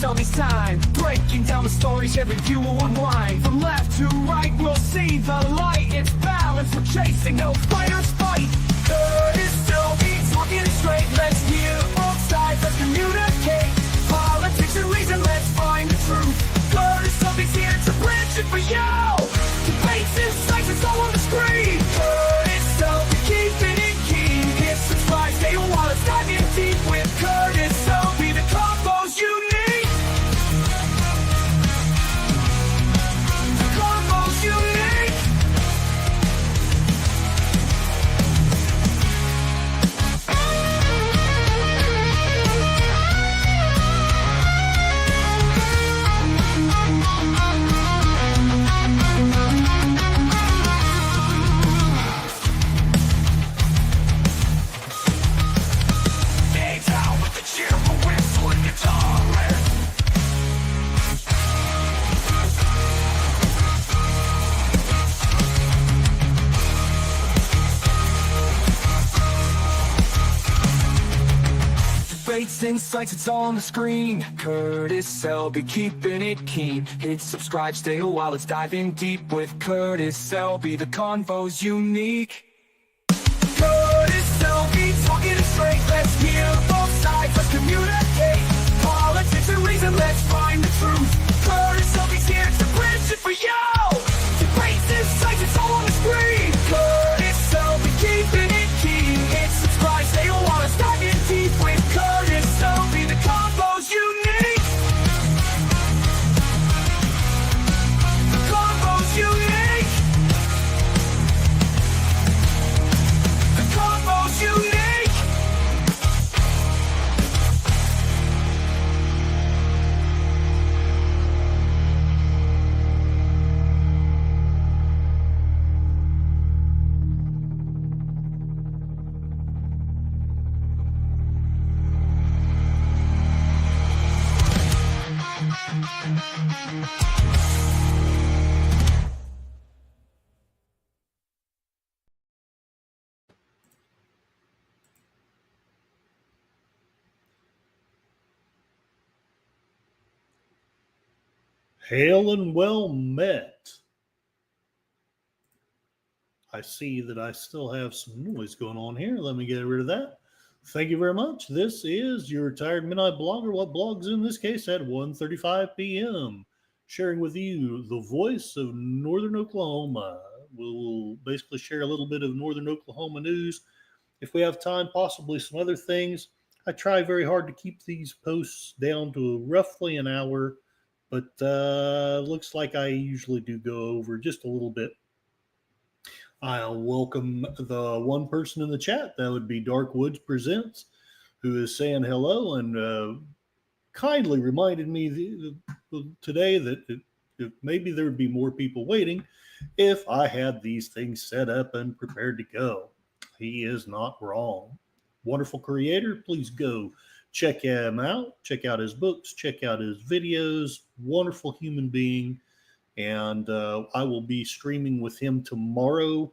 Shelby's time, breaking down the stories every view will unwind. From left to right we'll see the light. It's balance we're chasing, no fighters fight. Curtis Shelby talking it straight. Let's hear both sides, let's communicate. Politics and reason, let's find the truth. Curtis Shelby's here to bridge it for you. Debates, insights, it's all on the screen. Curtis Shelby keeping it keen. Hit subscribe, stay on while it's diving deep with Curtis Shelby. The combos you need. The combos you need. Insights, it's all on the screen. Curtis Shelby keeping it keen. Hit subscribe, stay a while, let's dive in deep with Curtis Shelby. The convo's unique. Curtis Shelby talking it straight. Let's hear both sides, let's communicate. Politics and reason, let's find the truth. Curtis Shelby's here to bridge it for you. Debates, insights, it's all on the screen. Curtis Shelby keeping it keen. Hit subscribe, stay a while, let's dive in deep with Curtis Shelby. The combos you need. The combos you need. The combos you need. Hail and well met. I see that I still have some noise going on here. Let me get rid of that. Thank you very much. This is your Retired Midnight Blogger. What blogs in this case at 1:35 p.m. Sharing with you the voice of Northern Oklahoma. We'll basically share a little bit of Northern Oklahoma news. If we have time, possibly some other things. I try very hard to keep these posts down to roughly an hour. But looks like I usually do go over just a little bit. I'll welcome the one person in the chat. That would be Dark Woods Presents, who is saying hello and kindly reminded me today that maybe there would be more people waiting if I had these things set up and prepared to go. He is not wrong. Wonderful creator. Please go check him out. Check out his books. Check out his videos. Wonderful human being. And I will be streaming with him tomorrow,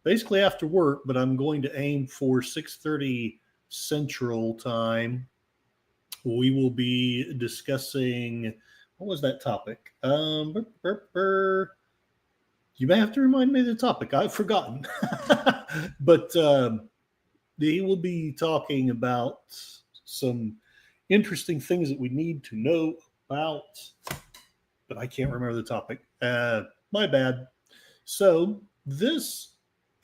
basically after work, but I'm going to aim for 6:30 Central Time. We will be discussing, what was that topic? You may have to remind me of the topic. I've forgotten. But he will be talking about some interesting things that we need to know about, but I can't remember the topic. My bad. So this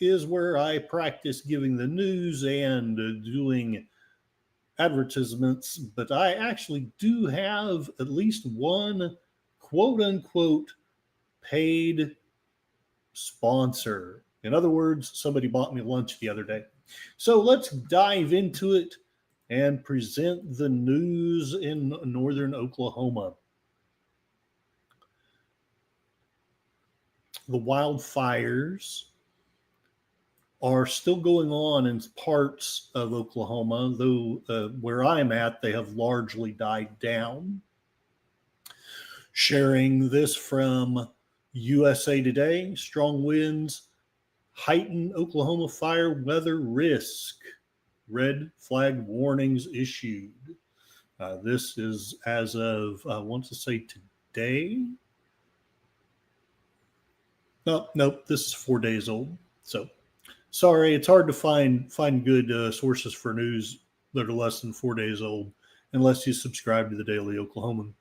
is where I practice giving the news and doing advertisements, but I actually do have at least one quote-unquote paid sponsor. In other words, somebody bought me lunch the other day. So let's dive into it and present the news in Northern Oklahoma. The wildfires are still going on in parts of Oklahoma, though where I'm at, they have largely died down. Sharing this from USA Today, strong winds heighten Oklahoma fire weather risk. Red flag warnings issued. This is as of, I want to say today. Nope, this is 4 days old. So sorry, it's hard to find good sources for news that are less than 4 days old unless you subscribe to the Daily Oklahoman.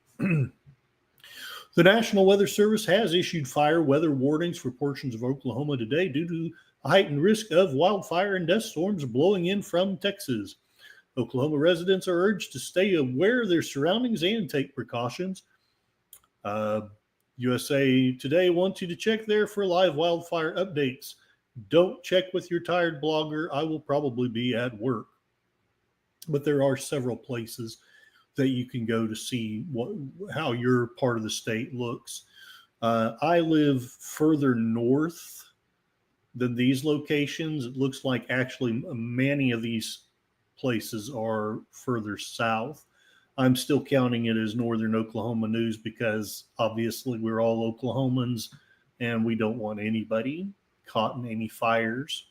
The National Weather Service has issued fire weather warnings for portions of Oklahoma today due to a heightened risk of wildfire and dust storms blowing in from Texas. Oklahoma residents are urged to stay aware of their surroundings and take precautions. USA Today wants you to check there for live wildfire updates. Don't check with your tired blogger. I will probably be at work. But there are several places that you can go to see how your part of the state looks. I live further north than these locations. It looks like actually many of these places are further south. I'm still counting it as Northern Oklahoma news because obviously we're all Oklahomans and we don't want anybody caught in any fires.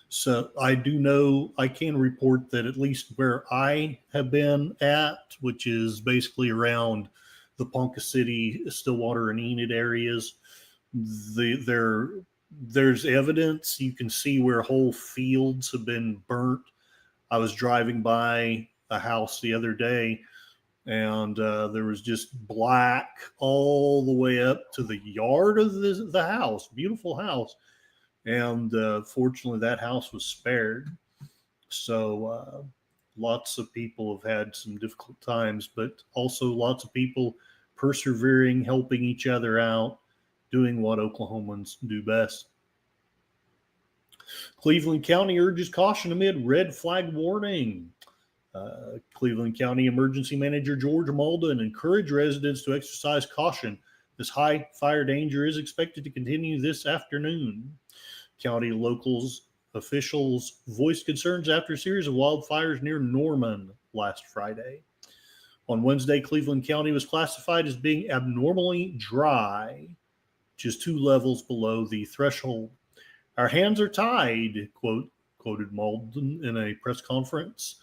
So I do know, I can report that at least where I have been at, which is basically around the Ponca City, Stillwater, and Enid areas, there's evidence. You can see where whole fields have been burnt. I was driving by a house the other day, and there was just black all the way up to the yard of the house. Beautiful house. And fortunately, that house was spared. So lots of people have had some difficult times, but also lots of people persevering, helping each other out, doing what Oklahomans do best. Cleveland County urges caution amid red flag warning. Cleveland County Emergency Manager George Malden encouraged residents to exercise caution. This high fire danger is expected to continue this afternoon. County officials voiced concerns after a series of wildfires near Norman last Friday. On Wednesday, Cleveland County was classified as being abnormally dry, which is 2 levels below the threshold. Our hands are tied, quoted Malden in a press conference,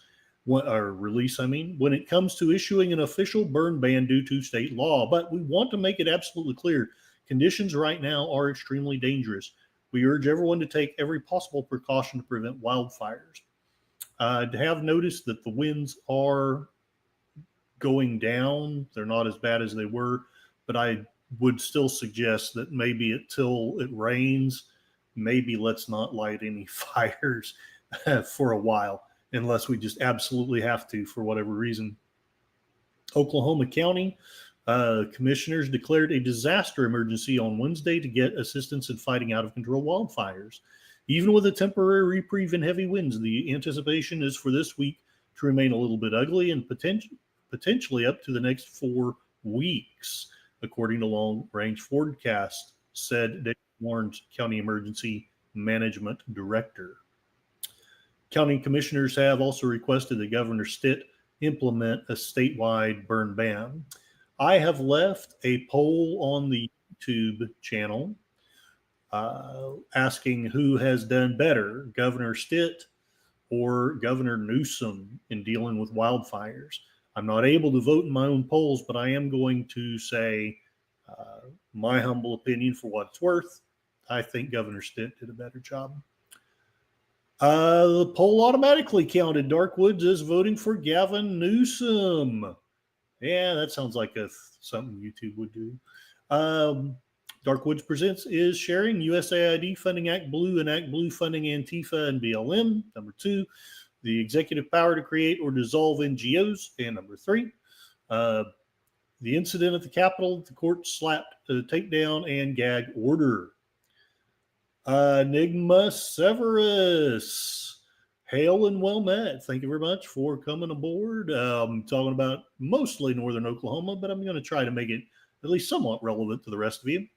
or release, when it comes to issuing an official burn ban due to state law. But we want to make it absolutely clear, conditions right now are extremely dangerous. We urge everyone to take every possible precaution to prevent wildfires. I have noticed that the winds are going down. They're not as bad as they were, but I would still suggest that maybe until it rains, maybe let's not light any fires for a while, unless we just absolutely have to for whatever reason. Oklahoma County commissioners declared a disaster emergency on Wednesday to get assistance in fighting out of control wildfires. Even with a temporary reprieve and heavy winds, the anticipation is for this week to remain a little bit ugly and potentially up to the next 4 weeks, according to Long Range Forecast, said David Warren's County Emergency Management Director. County commissioners have also requested that Governor Stitt implement a statewide burn ban. I have left a poll on the YouTube channel asking who has done better, Governor Stitt or Governor Newsom, in dealing with wildfires. I'm not able to vote in my own polls, but I am going to say my humble opinion for what it's worth. I think Governor Stitt did a better job. The poll automatically counted Darkwoods as voting for Gavin Newsom. Yeah, that sounds like something YouTube would do. Darkwoods Presents is sharing USAID funding Act Blue and Act Blue funding Antifa and BLM. Number 2, the executive power to create or dissolve NGOs. And number 3, the incident at the Capitol, the court slapped a takedown and gag order. Enigma Severus. Hail and well met. Thank you very much for coming aboard. I'm talking about mostly northern Oklahoma, but I'm going to try to make it at least somewhat relevant to the rest of you.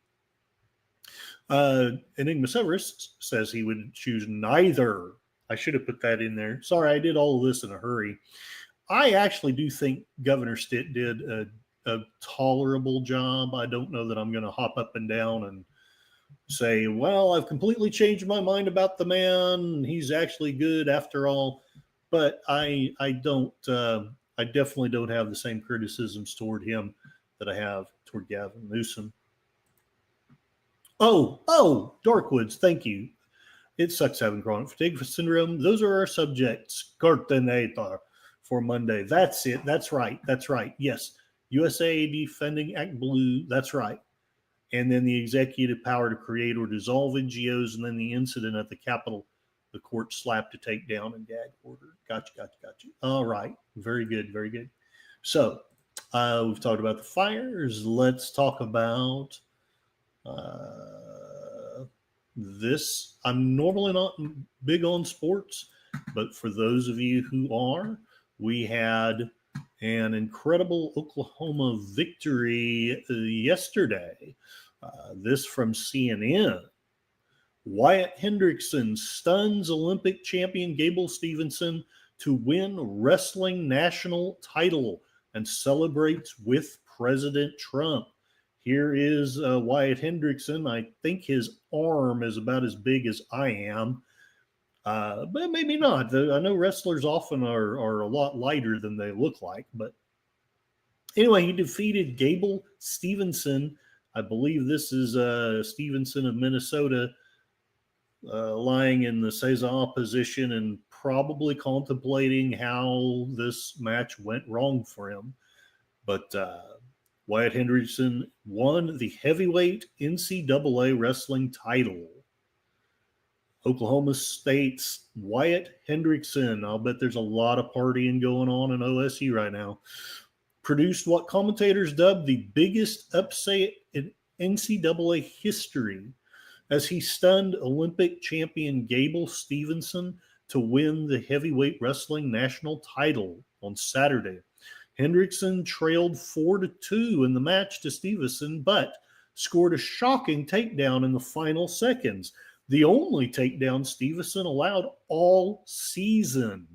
Enigma Severus says he would choose neither. I should have put that in there. Sorry, I did all of this in a hurry. I actually do think Governor Stitt did a tolerable job. I don't know that I'm going to hop up and down and say, well, I've completely changed my mind about the man. He's actually good after all. but I definitely don't have the same criticisms toward him that I have toward Gavin Newsom. Oh, Darkwoods, thank you. It sucks having chronic fatigue syndrome. Those are our subjects. Coordinator for Monday. That's it. That's right. Yes. USA Defending Act Blue. That's right. And then the executive power to create or dissolve NGOs, and then the incident at the Capitol, the court slapped to take down and gag order. Gotcha. All right. Very good. So we've talked about the fires. Let's talk about this. I'm normally not big on sports, but for those of you who are, we had an incredible Oklahoma victory yesterday. This from CNN. Wyatt Hendrickson stuns Olympic champion Gable Stevenson to win wrestling national title and celebrates with President Trump. Here is Wyatt Hendrickson. I think his arm is about as big as I am, but maybe not. I know wrestlers often are a lot lighter than they look like. But anyway, he defeated Gable Stevenson. I believe this is Stevenson of Minnesota, lying in the Cesar position and probably contemplating how this match went wrong for him. But Wyatt Hendrickson won the heavyweight NCAA wrestling title. Oklahoma State's Wyatt Hendrickson. I'll bet there's a lot of partying going on in OSU right now. Produced what commentators dubbed the biggest upset in NCAA history as he stunned Olympic champion Gable Stevenson to win the heavyweight wrestling national title on Saturday. Hendrickson trailed 4-2 in the match to Stevenson, but scored a shocking takedown in the final seconds, the only takedown Stevenson allowed all season,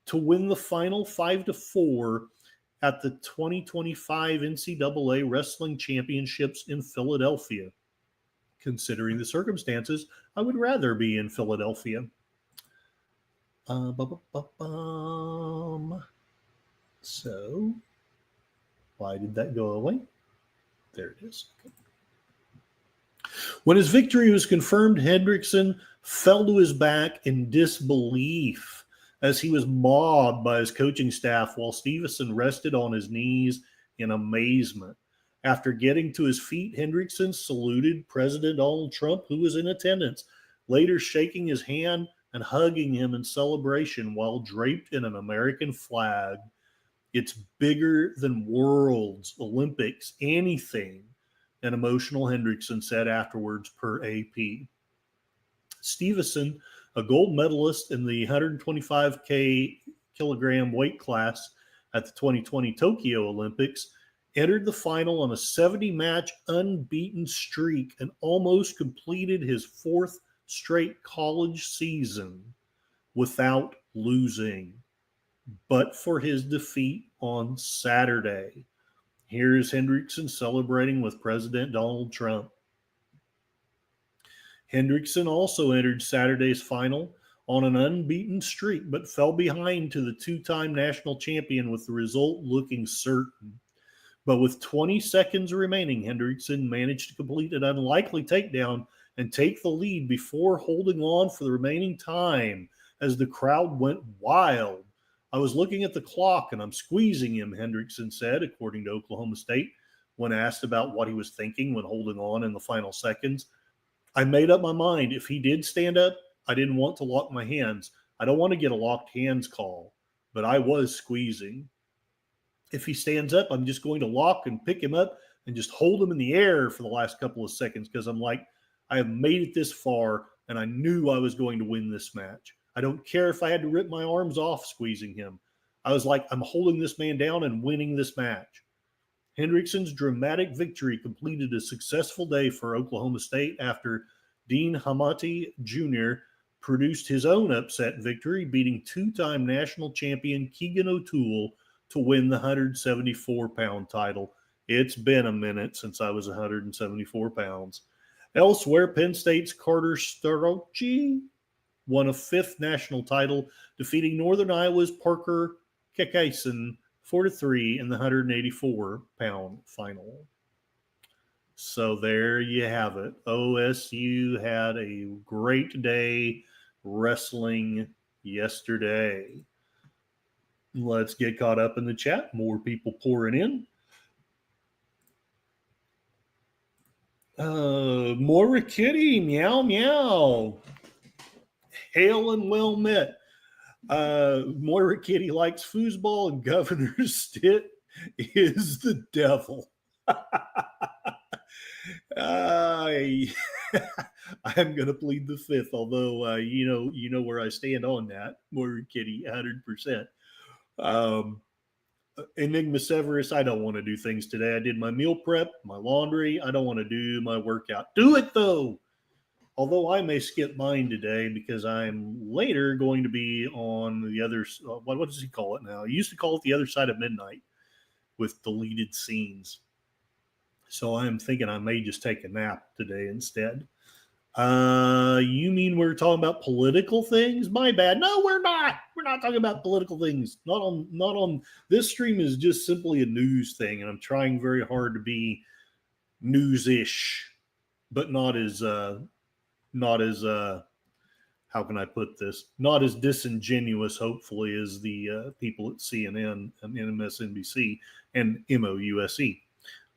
to win the final 5-4 at the 2025 NCAA Wrestling Championships in Philadelphia. Considering the circumstances, I would rather be in Philadelphia. So, why did that go away? There it is. Okay. When his victory was confirmed, Hendrickson fell to his back in disbelief as he was mobbed by his coaching staff while Stevenson rested on his knees in amazement. After getting to his feet, Hendrickson saluted President Donald Trump, who was in attendance, later shaking his hand and hugging him in celebration while draped in an American flag. It's bigger than Worlds, Olympics, anything, an emotional Hendrickson said afterwards per AP. Stevenson, a gold medalist in the 125 kilogram weight class at the 2020 Tokyo Olympics, entered the final on a 70-match unbeaten streak and almost completed his fourth straight college season without losing, but for his defeat on Saturday. Here is Hendrickson celebrating with President Donald Trump. Hendrickson also entered Saturday's final on an unbeaten streak, but fell behind to the two-time national champion with the result looking certain. But with 20 seconds remaining, Hendrickson managed to complete an unlikely takedown and take the lead before holding on for the remaining time as the crowd went wild. I was looking at the clock and I'm squeezing him, Hendrickson said, according to Oklahoma State, when asked about what he was thinking when holding on in the final seconds. I made up my mind. If he did stand up, I didn't want to lock my hands. I don't want to get a locked hands call, but I was squeezing. If he stands up, I'm just going to lock and pick him up and just hold him in the air for the last couple of seconds because I'm like, I have made it this far and I knew I was going to win this match. I don't care if I had to rip my arms off squeezing him. I was like, I'm holding this man down and winning this match. Hendrickson's dramatic victory completed a successful day for Oklahoma State after Dean Hamati Jr. produced his own upset victory, beating two-time national champion Keegan O'Toole to win the 174-pound title. It's been a minute since I was 174 pounds. Elsewhere, Penn State's Carter Starocci won a 5th national title, defeating Northern Iowa's Parker Kekaisen 4-3 in the 184-pound final. So there you have it. OSU had a great day wrestling yesterday. Let's get caught up in the chat. More people pouring in. Moira Kitty, meow, meow. Hail and well met. Moira Kitty likes foosball and Governor Stitt is the devil. I'm going to plead the 5th, although you know where I stand on that. Moira Kitty, 100%. Enigma Severus, I don't want to do things today. I did my meal prep, my laundry. I don't want to do my workout. Do it, though. Although I may skip mine today because I'm later going to be on the other, what does he call it now? He used to call it the other side of midnight with deleted scenes. So I'm thinking I may just take a nap today instead. You mean we're talking about political things? My bad. No, we're not. We're not talking about political things. Not on this stream is just simply a news thing, and I'm trying very hard to be news-ish, but not as how can I put this? Not as disingenuous, hopefully, as the people at CNN and MSNBC and MOUSE.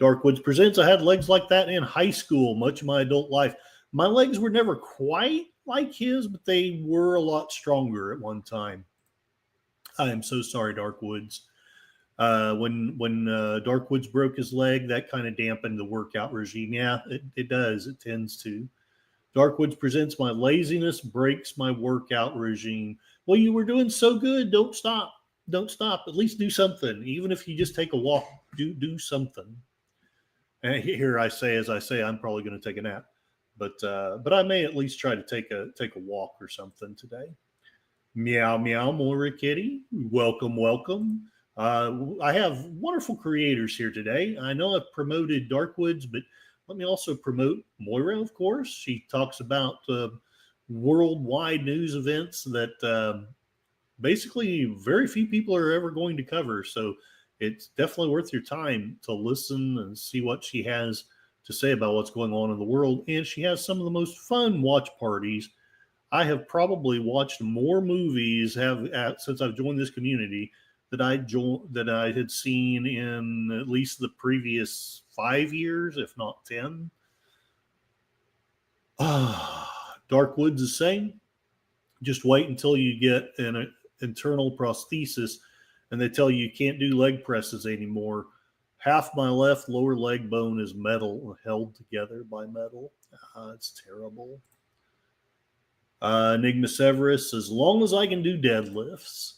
Darkwoods presents, I had legs like that in high school, much of my adult life. My legs were never quite like his, but they were a lot stronger at one time. I am so sorry, Darkwoods. When Darkwoods broke his leg, that kind of dampened the workout regime. Yeah, it does. It tends to. Darkwoods presents, my laziness breaks my workout regime. Well, you were doing so good. Don't stop. Don't stop. At least do something. Even if you just take a walk, do something. And here I say, I'm probably going to take a nap. But I may at least try to take a walk or something today. Meow, meow, Moira Kitty. Welcome, welcome. I have wonderful creators here today. I know I've promoted Darkwoods, but let me also promote Moira, of course. She talks about worldwide news events that basically very few people are ever going to cover. So it's definitely worth your time to listen and see what she has to say about what's going on in the world. And she has some of the most fun watch parties. I have probably watched more movies since I've joined this community that I had seen in at least the previous 5 years, if not 10. Darkwoods is saying, just wait until you get an internal prosthesis and they tell you can't do leg presses anymore. Half my left lower leg bone is metal, held together by metal. It's terrible. Enigma Severus, as long as I can do deadlifts.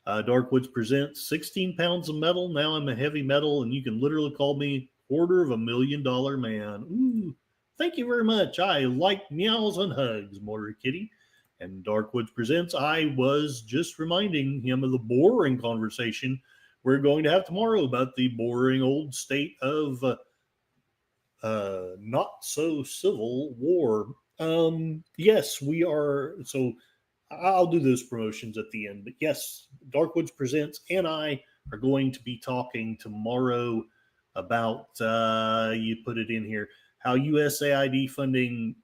Darkwoods presents 16 pounds of metal. Now I'm a heavy metal, and you can literally call me $250,000 man. Ooh, thank you very much. I like meows and hugs, Moira Kitty. And Darkwoods presents, I was just reminding him of the boring conversation we're going to have tomorrow about the boring old state of not so civil war. Yes, we are. So I'll do those promotions at the end. But yes, Darkwoods presents and I are going to be talking tomorrow about, you put it in here, how USAID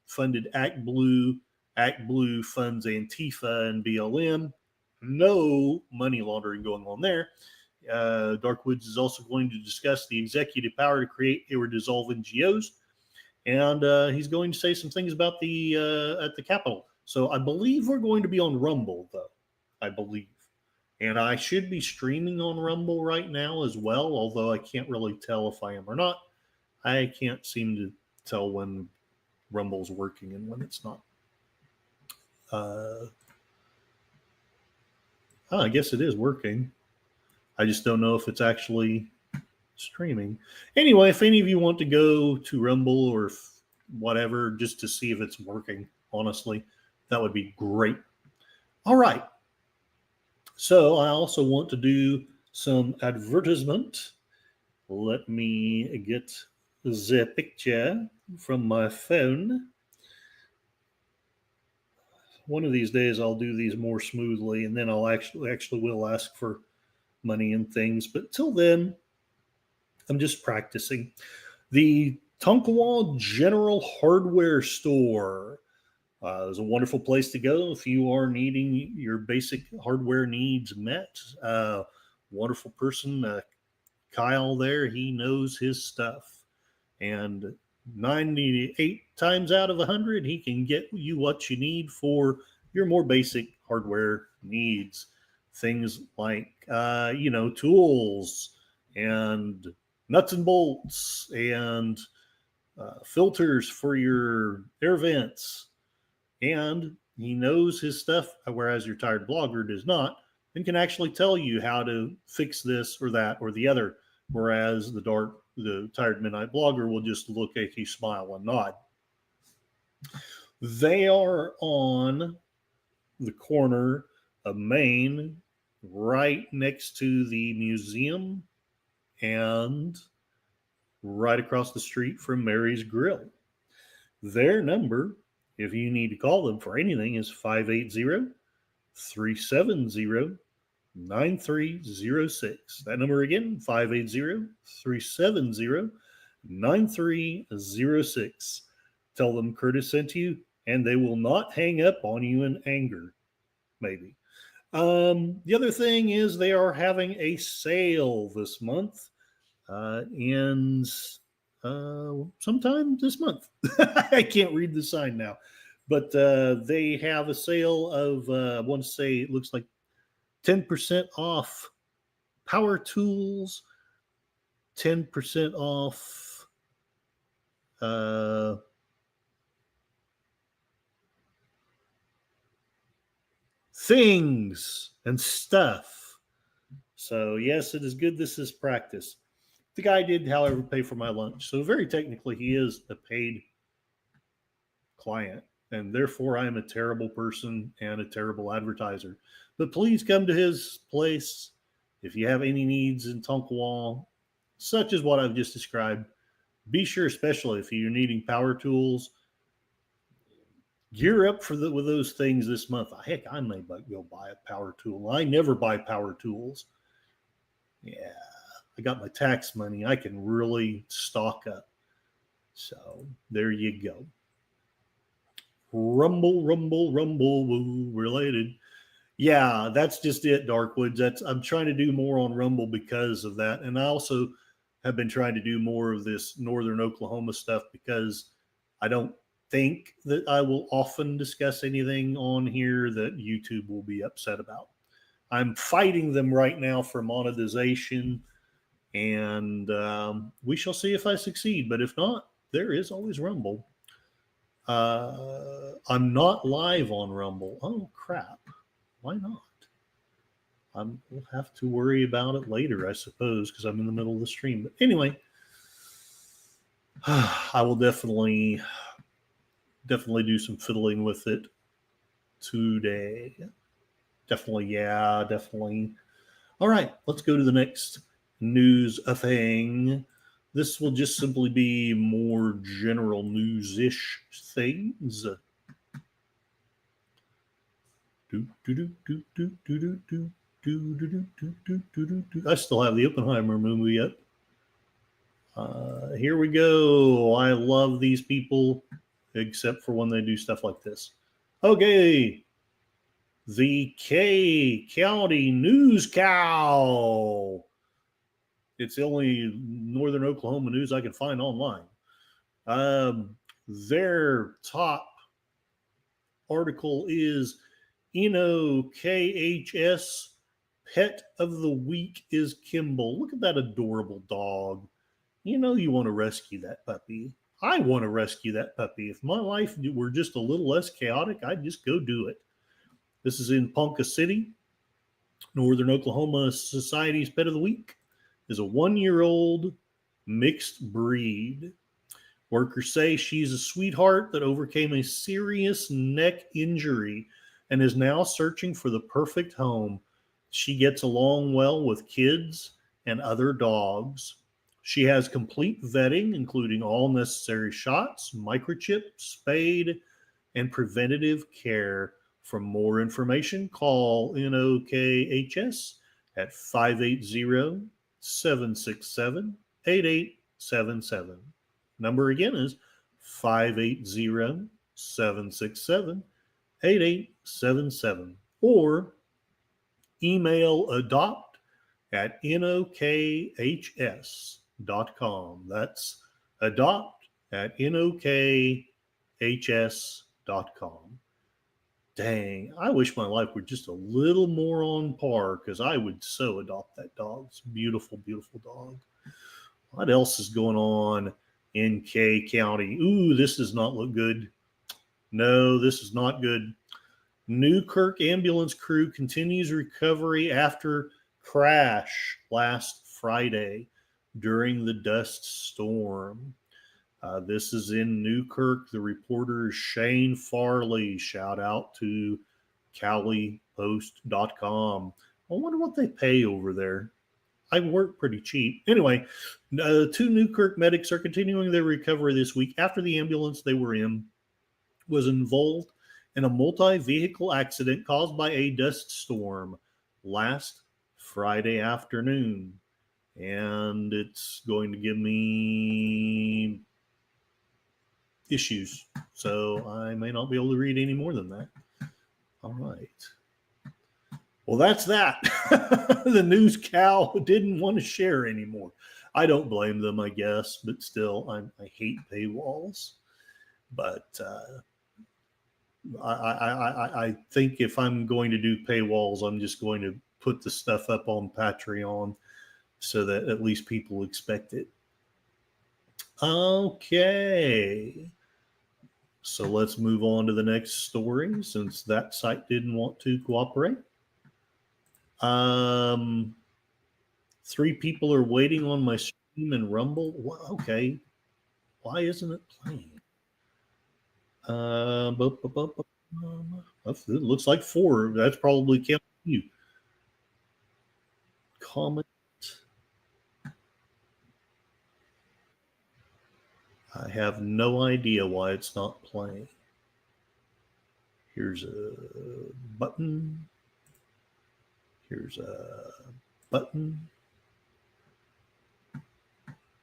funded Act Blue funds Antifa and BLM. No money laundering going on there. Darkwoods is also going to discuss the executive power to create or dissolve NGOs. And he's going to say some things about the at the Capitol. So I believe we're going to be on Rumble, though. I believe. And I should be streaming on Rumble right now as well, although I can't really tell if I am or not. I can't seem to tell when Rumble's working and when it's not. I guess it is working. I just don't know if it's actually streaming. Anyway, if any of you want to go to Rumble or whatever, just to see if it's working, honestly, that would be great. All right. So I also want to do some advertisement. Let me get the picture from my phone. one of these days I'll do these more smoothly, and then I'll actually will ask for money and things. But till then, I'm just practicing. The Tonkawa General Hardware Store is a wonderful place to go if you are needing your basic hardware needs met. Wonderful person, Kyle there, he knows his stuff. And 98 times out of 100, he can get you what you need for your more basic hardware needs. Things like, tools and nuts and bolts and filters for your air vents. And he knows his stuff, whereas your tired blogger does not, and can actually tell you how to fix this or that or the other. Whereas the tired midnight blogger will just look at you, smile, and nod. They are on the corner of Main, right next to the museum, and right across the street from Mary's Grill. Their number, if you need to call them for anything, is 580-370-9306. That number again, 580-370-9306. Tell them Curtis sent you, and they will not hang up on you in anger, maybe. The other thing is they are having a sale this month. Ends sometime this month. I can't read the sign now. But they have a sale of, I want to say, it looks like 10% off power tools, 10% off things and stuff. So, yes, it is good this is practice. The guy did, however, pay for my lunch. So, very technically, he is a paid client. And therefore, I am a terrible person and a terrible advertiser. But please come to his place if you have any needs in Tonkawa, such as what I've just described. Be sure, especially if you're needing power tools, gear up with those things this month. Heck, I may go buy a power tool. I never buy power tools. Yeah, I got my tax money. I can really stock up. So there you go. Rumble, woo, related. Yeah, that's just it, Darkwoods. I'm trying to do more on Rumble because of that. And I also have been trying to do more of this Northern Oklahoma stuff because I don't think that I will often discuss anything on here that YouTube will be upset about. I'm fighting them right now for monetization, and we shall see if I succeed. But if not, there is always Rumble. I'm not live on Rumble. Oh, crap. Why not? We'll have to worry about it later, I suppose, because I'm in the middle of the stream. But anyway, I will definitely do some fiddling with it today. Definitely. All right, let's go to the next news thing. This will just simply be more general news-ish things. I still have the Oppenheimer movie up. Here we go. I love these people, except for when they do stuff like this. Okay. The K County News Cow. It's the only Northern Oklahoma news I can find online. Their top article is NOKHS Pet of the Week is Kimball. Look at that adorable dog. You know you want to rescue that puppy. I want to rescue that puppy. If my life were just a little less chaotic, I'd just go do it. This is in Ponca City. Northern Oklahoma Society's Pet of the Week is a 1-year-old mixed breed. Workers say she's a sweetheart that overcame a serious neck injury and is now searching for the perfect home. She gets along well with kids and other dogs. She has complete vetting, including all necessary shots, microchip, spayed, and preventative care. For more information, call NOKHS at 580-767-8877. Number again is 580-767-8877. Or email adopt@nokhs.com. That's adopt@nokhs.com. Dang, I wish my life were just a little more on par, because I would so adopt that dog. It's a beautiful, beautiful dog. What else is going on in K County? Ooh, this does not look good. No, this is not good. Newkirk ambulance crew continues recovery after crash last Friday during the dust storm. This is in Newkirk. The reporter is Shane Farley. Shout out to CaliPost.com. I wonder what they pay over there. I work pretty cheap. Anyway, 2 Newkirk medics are continuing their recovery this week after the ambulance they were in was involved in a multi-vehicle accident caused by a dust storm last Friday afternoon. And it's going to give me issues, so I may not be able to read any more than that. All right. Well, that's that. The news cow didn't want to share anymore. I don't blame them, I guess, but still, I hate paywalls. But I think if I'm going to do paywalls, I'm just going to put the stuff up on Patreon so that at least people expect it. Okay. So let's move on to the next story, since that site didn't want to cooperate. 3 people are waiting on my stream and Rumble. Well, okay. Why isn't it playing? It looks like 4. That's probably counting you. Comment. I have no idea why it's not playing. Here's a button. Here's a button.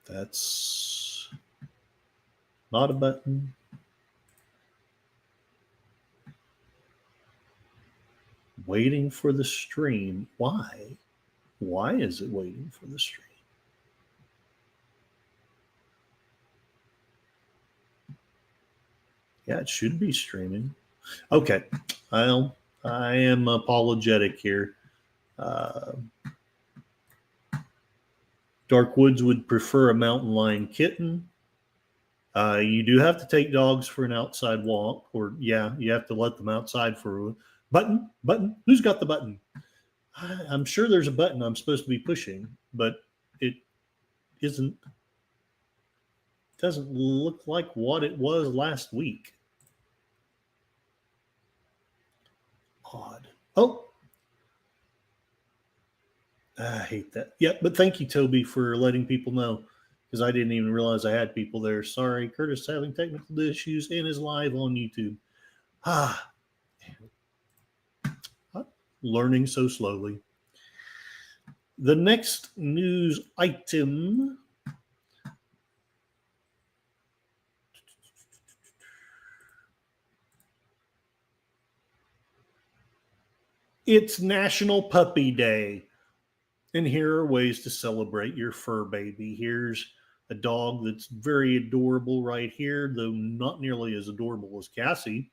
That's not a button. Waiting for the stream. Why? Why is it waiting for the stream? Yeah, it should be streaming. Okay. Well, I am apologetic here. Dark Woods would prefer a mountain lion kitten. You do have to take dogs for an outside walk, or yeah, you have to let them outside for a button. Who's got the button? I'm sure there's a button I'm supposed to be pushing, but it isn't. Doesn't look like what it was last week. Odd. Oh, I hate that. Yeah, but thank you, Toby, for letting people know, because I didn't even realize I had people there. Sorry, Curtis having technical issues and is live on YouTube. Learning so slowly. The next news item. It's National Puppy Day. And here are ways to celebrate your fur baby. Here's a dog that's very adorable right here, though not nearly as adorable as Cassie.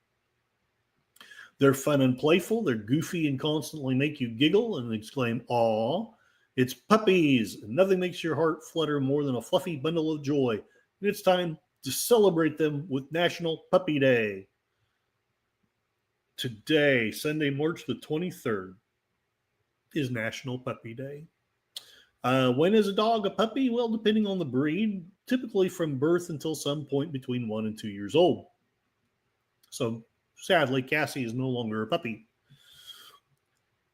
They're fun and playful. They're goofy and constantly make you giggle and exclaim, "Aw." It's puppies. And nothing makes your heart flutter more than a fluffy bundle of joy. And it's time to celebrate them with National Puppy Day. Today, Sunday, March the 23rd, is National Puppy Day. When is a dog a puppy? Well, depending on the breed, typically from birth until some point between 1 and 2 years old. So sadly, Cassie is no longer a puppy.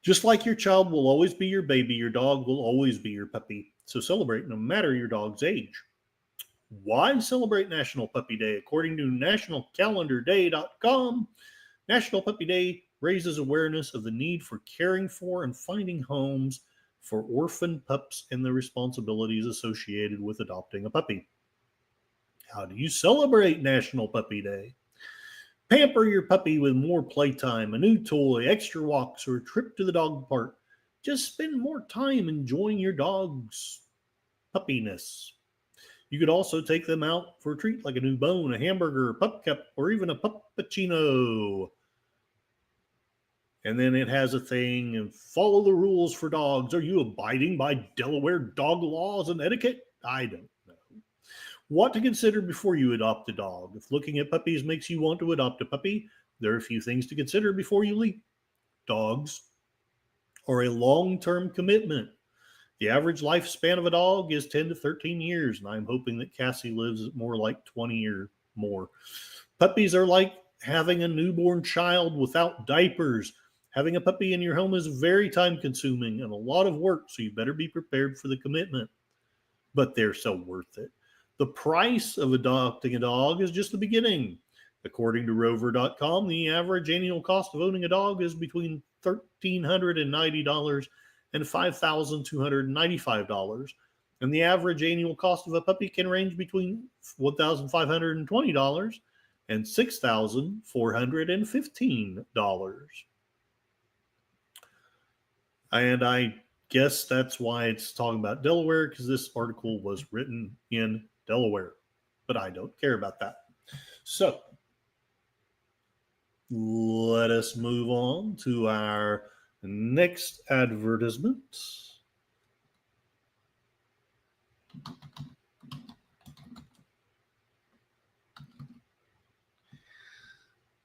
Just like your child will always be your baby, your dog will always be your puppy. So celebrate no matter your dog's age. Why celebrate National Puppy Day? According to nationalcalendarday.com, National Puppy Day raises awareness of the need for caring for and finding homes for orphan pups and the responsibilities associated with adopting a puppy. How do you celebrate National Puppy Day? Pamper your puppy with more playtime, a new toy, extra walks, or a trip to the dog park. Just spend more time enjoying your dog's puppiness. You could also take them out for a treat like a new bone, a hamburger, a pup cup, or even a puppuccino. And then it has a thing, and follow the rules for dogs. Are you abiding by Delaware dog laws and etiquette? I don't know. What to consider before you adopt a dog. If looking at puppies makes you want to adopt a puppy, there are a few things to consider before you leap. Dogs are a long-term commitment. The average lifespan of a dog is 10 to 13 years, and I'm hoping that Cassie lives more like 20 or more. Puppies are like having a newborn child without diapers. Having a puppy in your home is very time-consuming and a lot of work, so you better be prepared for the commitment. But they're so worth it. The price of adopting a dog is just the beginning. According to Rover.com, the average annual cost of owning a dog is between $1,390 and $5,295. And the average annual cost of a puppy can range between $1,520 and $6,415. And I guess that's why it's talking about Delaware, because this article was written in Delaware. But I don't care about that. So let us move on to our next advertisement.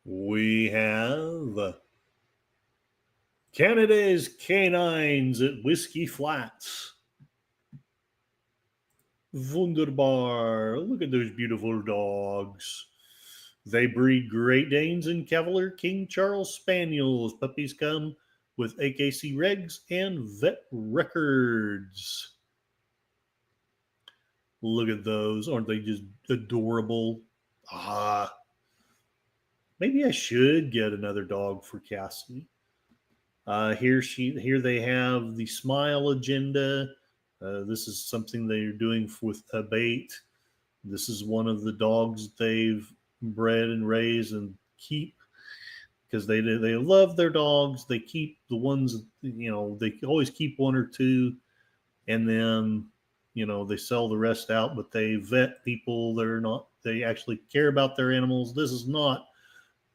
We have Canada's Canines at Whiskey Flats. Wunderbar. Look at those beautiful dogs. They breed Great Danes and Cavalier King Charles Spaniels. Puppies come with AKC regs and vet records. Look at those. Aren't they just adorable? Maybe I should get another dog for Cassie. Here they have the Smile Agenda. This is something they're doing with a bait. This is one of the dogs they've bred and raised and keep because they love their dogs. They keep the ones, they always keep one or two, and then, they sell the rest out, but they vet people. They actually care about their animals. This is not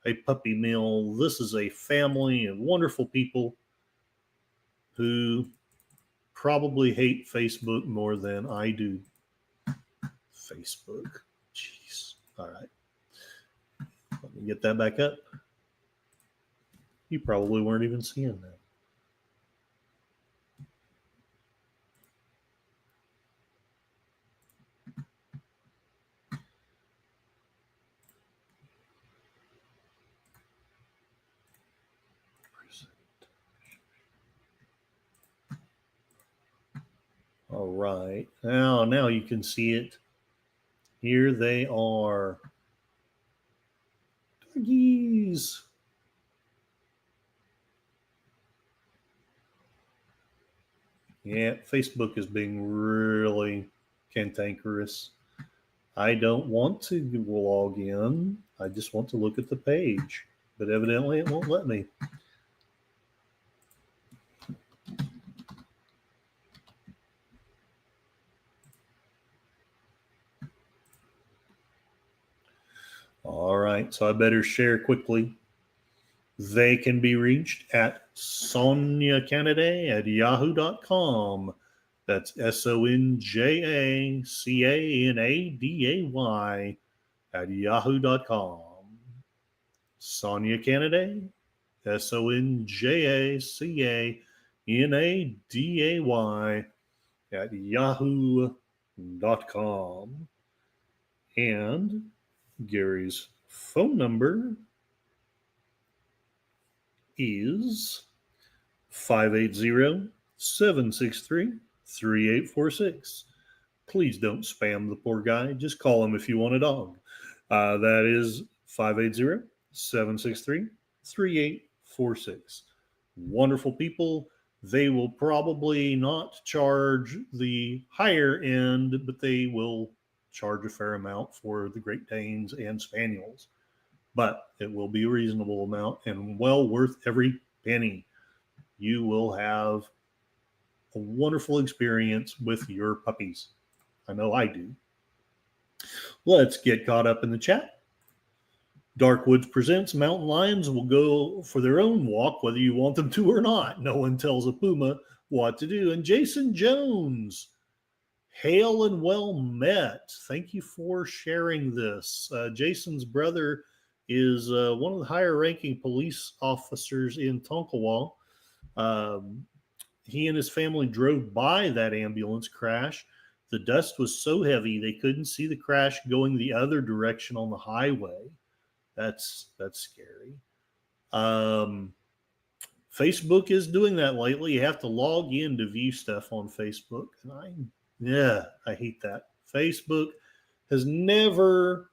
a puppy mill. This is a family of wonderful people who probably hate Facebook more than I do. Facebook. Jeez. All right. Let me get that back up. You probably weren't even seeing that. All right. Now you can see it. Here they are. Doggies. Yeah, Facebook is being really cantankerous. I don't want to log in. I just want to look at the page. But evidently it won't let me. All right, so I better share quickly. They can be reached at sonjacanada@yahoo.com. That's SONJACANADAY @yahoo.com. Sonia Canaday, SONJACANADAY @yahoo.com. And Gary's phone number is 580-763-3846. Please don't spam the poor guy. Just call him if you want a dog. That is 580-763-3846. 46. Wonderful people. They will probably not charge the higher end, but they will charge a fair amount for the Great Danes and Spaniels. But it will be a reasonable amount and well worth every penny. You will have a wonderful experience with your puppies. I know I do. Let's get caught up in the chat. Darkwoods presents mountain lions will go for their own walk, whether you want them to or not. No one tells a puma what to do. And Jason Jones, hail and well met. Thank you for sharing this. Jason's brother is one of the higher ranking police officers in Tonkawa. He and his family drove by that ambulance crash. The dust was so heavy they couldn't see the crash going the other direction on the highway. That's scary. Facebook is doing that lately. You have to log in to view stuff on Facebook. And I hate that. Facebook has never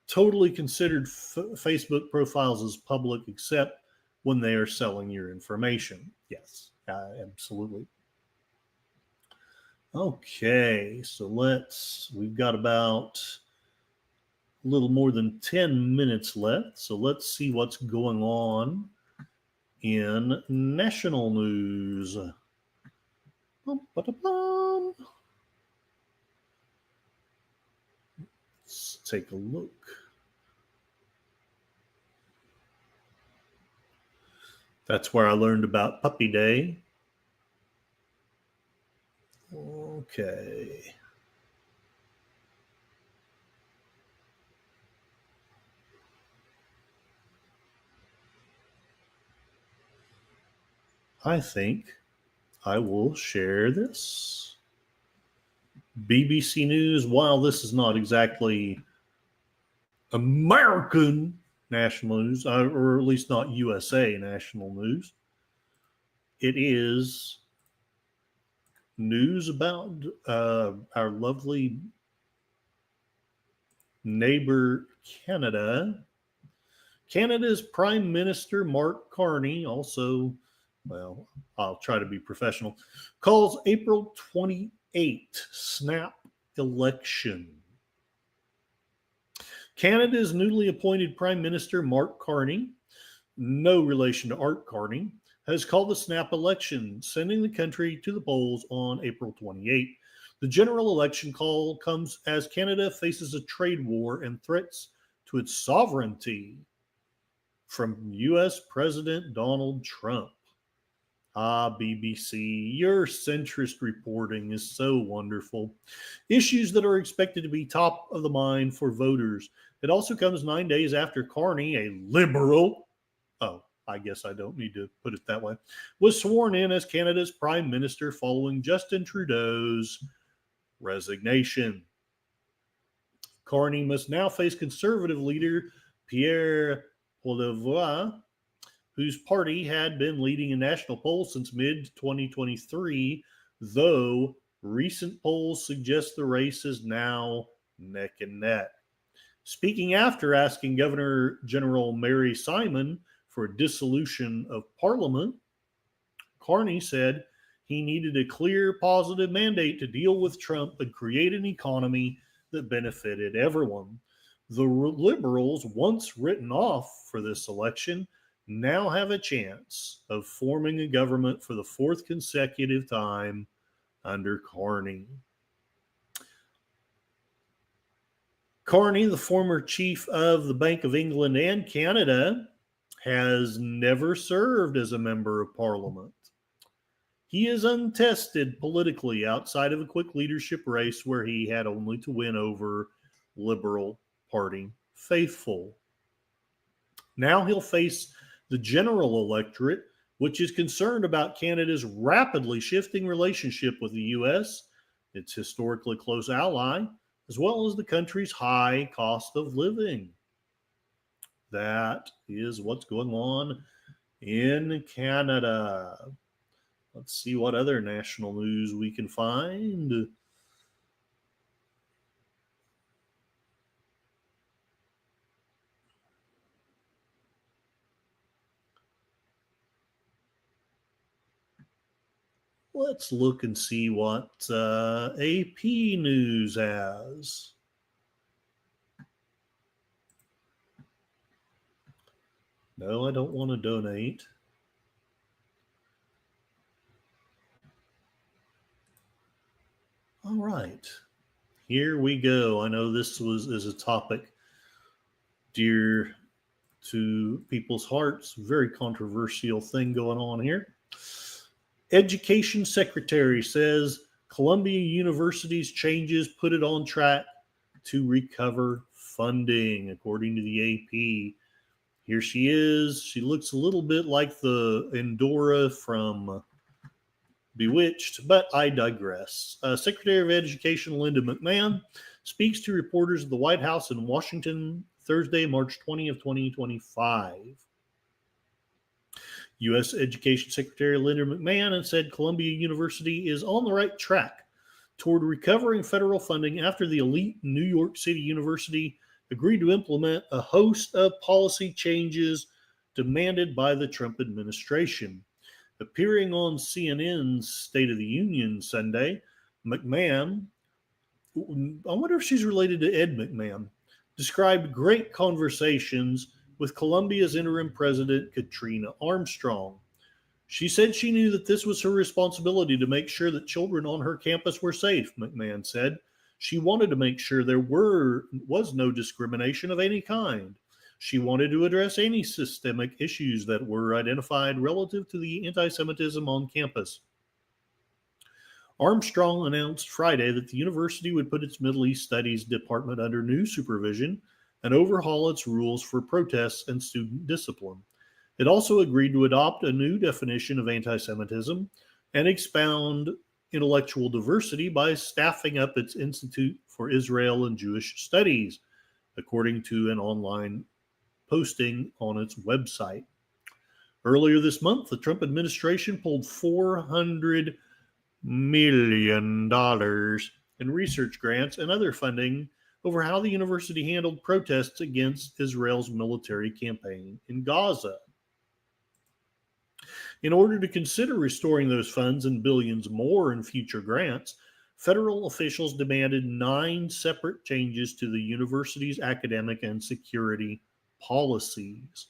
totally considered Facebook profiles as public except when they are selling your information. Yes, absolutely. Okay, so we've got about a little more than 10 minutes left. So let's see what's going on in national news. Let's take a look. That's where I learned about Puppy Day. Okay. I think I will share this. BBC News, while this is not exactly American national news, or at least not USA national news, it is news about our lovely neighbor Canada. Canada's Prime Minister Mark Carney, also, well, I'll try to be professional, calls April 28 snap election. Canada's newly appointed Prime Minister Mark Carney, no relation to Art Carney, has called the snap election, sending the country to the polls on April 28. The general election call comes as Canada faces a trade war and threats to its sovereignty from U.S. President Donald Trump. BBC, your centrist reporting is so wonderful. Issues that are expected to be top of the mind for voters. It also comes 9 days after Carney, a liberal, I guess I don't need to put it that way, was sworn in as Canada's Prime Minister following Justin Trudeau's resignation. Carney must now face Conservative leader Pierre Poilievre, whose party had been leading in national polls since mid-2023, though recent polls suggest the race is now neck and neck. Speaking after asking Governor General Mary Simon for a dissolution of Parliament, Carney said he needed a clear, positive mandate to deal with Trump and create an economy that benefited everyone. The Liberals, once written off for this election, now have a chance of forming a government for the fourth consecutive time under Carney. Carney, the former chief of the Bank of England and Canada, has never served as a member of Parliament. He is untested politically outside of a quick leadership race where he had only to win over Liberal Party faithful. Now he'll face the general electorate, which is concerned about Canada's rapidly shifting relationship with the U.S., its historically close ally, as well as the country's high cost of living. That is what's going on in Canada. Let's see what other national news we can find. Let's look and see what AP News has. No, I don't want to donate. All right. Here we go. I know this is a topic dear to people's hearts. Very controversial thing going on here. Education Secretary says Columbia University's changes put it on track to recover funding, according to the AP. Here she is. She looks a little bit like the Endora from Bewitched, but I digress. Secretary of Education Linda McMahon speaks to reporters at the White House in Washington Thursday, March 20th, 2025. U.S. Education Secretary Linda McMahon said Columbia University is on the right track toward recovering federal funding after the elite New York City University agreed to implement a host of policy changes demanded by the Trump administration. Appearing on CNN's State of the Union Sunday, McMahon, I wonder if she's related to Ed McMahon, described great conversations with Columbia's interim president, Katrina Armstrong. She said she knew that this was her responsibility to make sure that children on her campus were safe, McMahon said. She wanted to make sure there was no discrimination of any kind. She wanted to address any systemic issues that were identified relative to the anti-Semitism on campus. Armstrong announced Friday that the university would put its Middle East Studies department under new supervision and overhaul its rules for protests and student discipline. It also agreed to adopt a new definition of anti-Semitism and expound intellectual diversity by staffing up its Institute for Israel and Jewish Studies, according to an online posting on its website. Earlier this month, the Trump administration pulled $400 million in research grants and other funding over how the university handled protests against Israel's military campaign in Gaza. In order to consider restoring those funds and billions more in future grants, federal officials demanded 9 separate changes to the university's academic and security policies.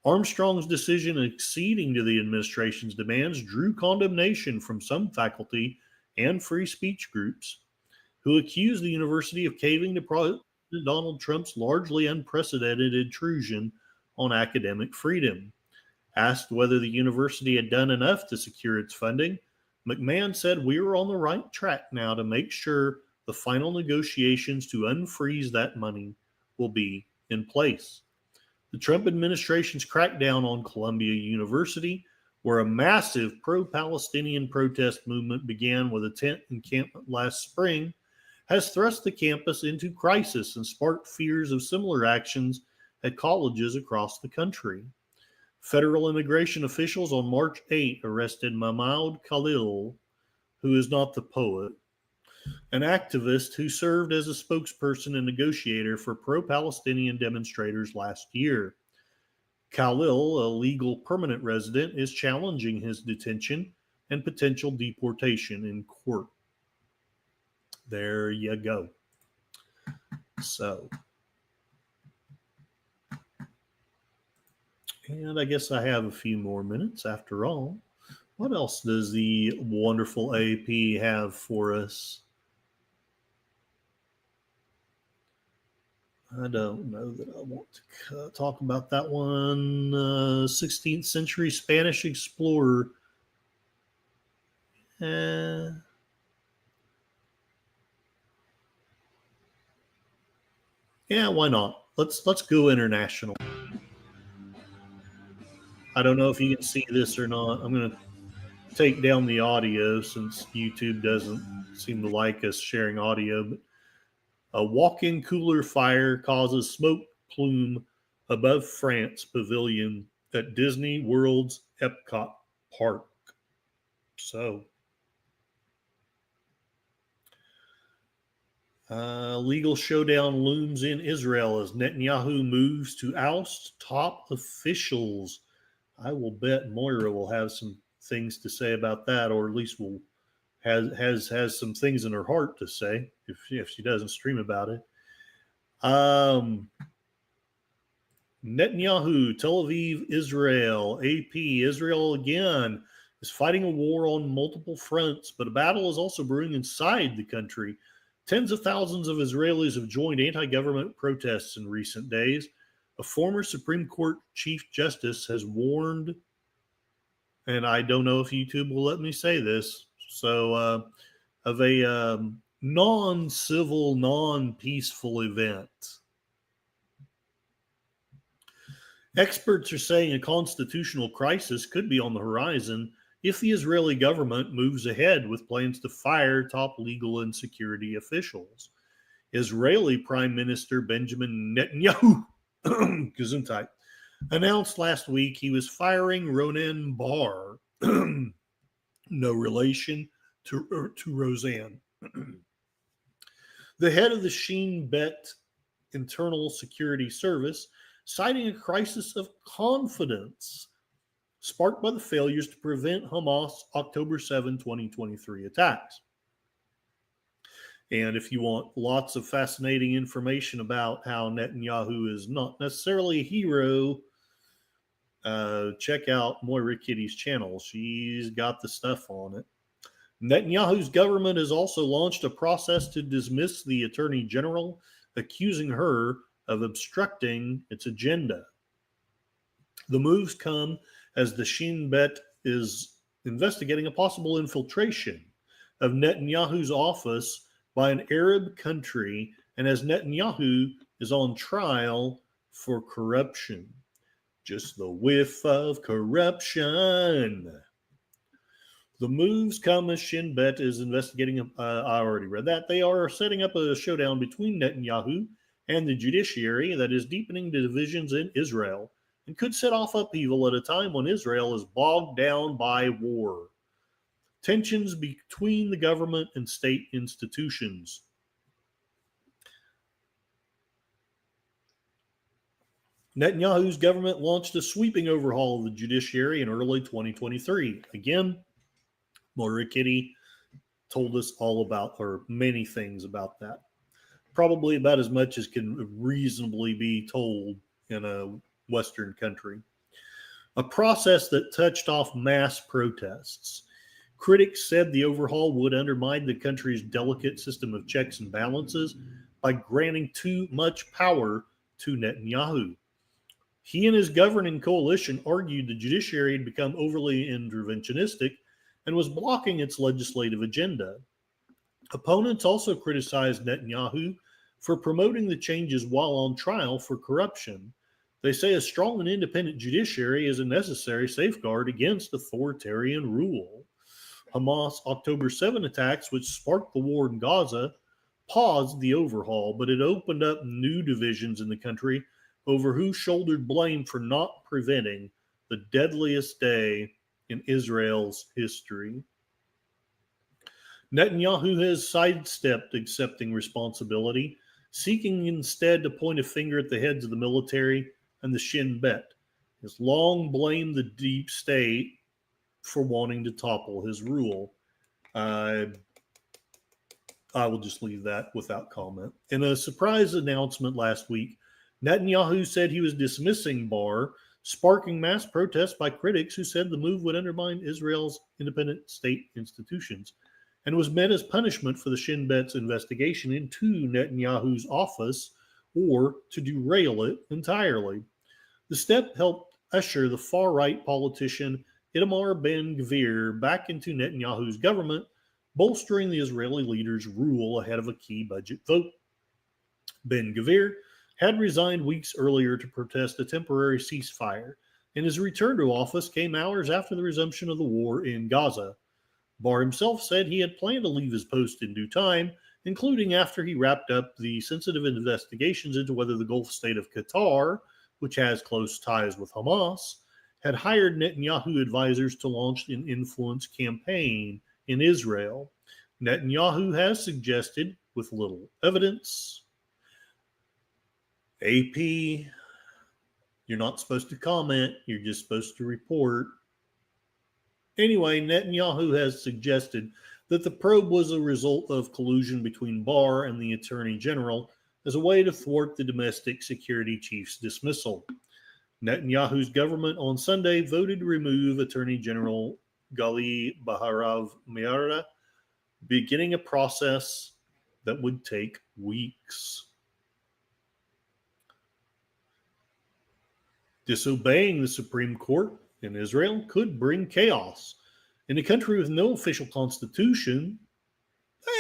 Armstrong's decision acceding to the administration's demands drew condemnation from some faculty and free speech groups who accused the university of caving to President Donald Trump's largely unprecedented intrusion on academic freedom. Asked whether the university had done enough to secure its funding, McMahon said, "We are on the right track now to make sure the final negotiations to unfreeze that money will be in place." The Trump administration's crackdown on Columbia University, where a massive pro-Palestinian protest movement began with a tent encampment last spring, has thrust the campus into crisis and sparked fears of similar actions at colleges across the country. Federal immigration officials on March 8 arrested Mahmoud Khalil, who is not the poet, an activist who served as a spokesperson and negotiator for pro-Palestinian demonstrators last year. Khalil, a legal permanent resident, is challenging his detention and potential deportation in court. There you go. So, and I guess I have a few more minutes after all. What else does the wonderful AP have for us? I don't know that I want to talk about that one. 16th century Spanish explorer. Yeah, why not? Let's go international. I don't know if you can see this or not. I'm going to take down the audio since YouTube doesn't seem to like us sharing audio. But a walk-in cooler fire causes smoke plume above France pavilion at Disney World's Epcot Park. So, legal showdown looms in Israel as Netanyahu moves to oust top officials. I will bet Moira will have some things to say about that, or at least has some things in her heart to say if she doesn't stream about it. Netanyahu, Tel Aviv, Israel, AP, Israel again is fighting a war on multiple fronts, but a battle is also brewing inside the country. Tens of thousands of Israelis have joined anti-government protests in recent days. A former Supreme Court Chief Justice has warned, and I don't know if YouTube will let me say this, of a non-civil, non-peaceful event. Experts are saying a constitutional crisis could be on the horizon if the Israeli government moves ahead with plans to fire top legal and security officials. Israeli Prime Minister Benjamin Netanyahu Gesundheit announced last week he was firing Ronen Bar, no relation to Roseanne, the head of the Shin Bet Internal Security Service, citing a crisis of confidence sparked by the failures to prevent Hamas' October 7, 2023 attacks. And if you want lots of fascinating information about how Netanyahu is not necessarily a hero, check out Moira Kitty's channel. She's got the stuff on it. Netanyahu's government has also launched a process to dismiss the Attorney General, accusing her of obstructing its agenda. The moves come as the Shin Bet is investigating a possible infiltration of Netanyahu's office by an Arab country, and as Netanyahu is on trial for corruption. Just the whiff of corruption. The moves come as Shin Bet is investigating, I already read that. They are setting up a showdown between Netanyahu and the judiciary that is deepening the divisions in Israel and could set off upheaval at a time when Israel is bogged down by war. Tensions between the government and state institutions. Netanyahu's government launched a sweeping overhaul of the judiciary in early 2023. Again, Moira Kitty told us all about, or many things about that. Probably about as much as can reasonably be told in a Western country. A process that touched off mass protests. Critics said the overhaul would undermine the country's delicate system of checks and balances by granting too much power to Netanyahu. He and his governing coalition argued the judiciary had become overly interventionistic and was blocking its legislative agenda. Opponents also criticized Netanyahu for promoting the changes while on trial for corruption. They say a strong and independent judiciary is a necessary safeguard against authoritarian rule. Hamas' October 7 attacks, which sparked the war in Gaza, paused the overhaul, but it opened up new divisions in the country over who shouldered blame for not preventing the deadliest day in Israel's history. Netanyahu has sidestepped accepting responsibility, seeking instead to point a finger at the heads of the military and the Shin Bet. He has long blamed the deep state for wanting to topple his rule. I will just leave that without comment. In a surprise announcement last week, Netanyahu said he was dismissing Barr, sparking mass protests by critics who said the move would undermine Israel's independent state institutions, and was meant as punishment for the Shin Bet's investigation into Netanyahu's office or to derail it entirely. The step helped usher the far-right politician Itamar Ben-Gvir back into Netanyahu's government, bolstering the Israeli leader's rule ahead of a key budget vote. Ben-Gvir had resigned weeks earlier to protest a temporary ceasefire, and his return to office came hours after the resumption of the war in Gaza. Barr himself said he had planned to leave his post in due time, including after he wrapped up the sensitive investigations into whether the Gulf state of Qatar, which has close ties with Hamas, had hired Netanyahu advisors to launch an influence campaign in Israel. Netanyahu has suggested, with little evidence, AP, you're not supposed to comment, you're just supposed to report. Anyway, Netanyahu has suggested that the probe was a result of collusion between Barr and the Attorney General as a way to thwart the domestic security chief's dismissal. Netanyahu's government on Sunday voted to remove Attorney General Gali Baharav Miara, beginning a process that would take weeks. Disobeying the Supreme Court in Israel could bring chaos. In a country with no official constitution,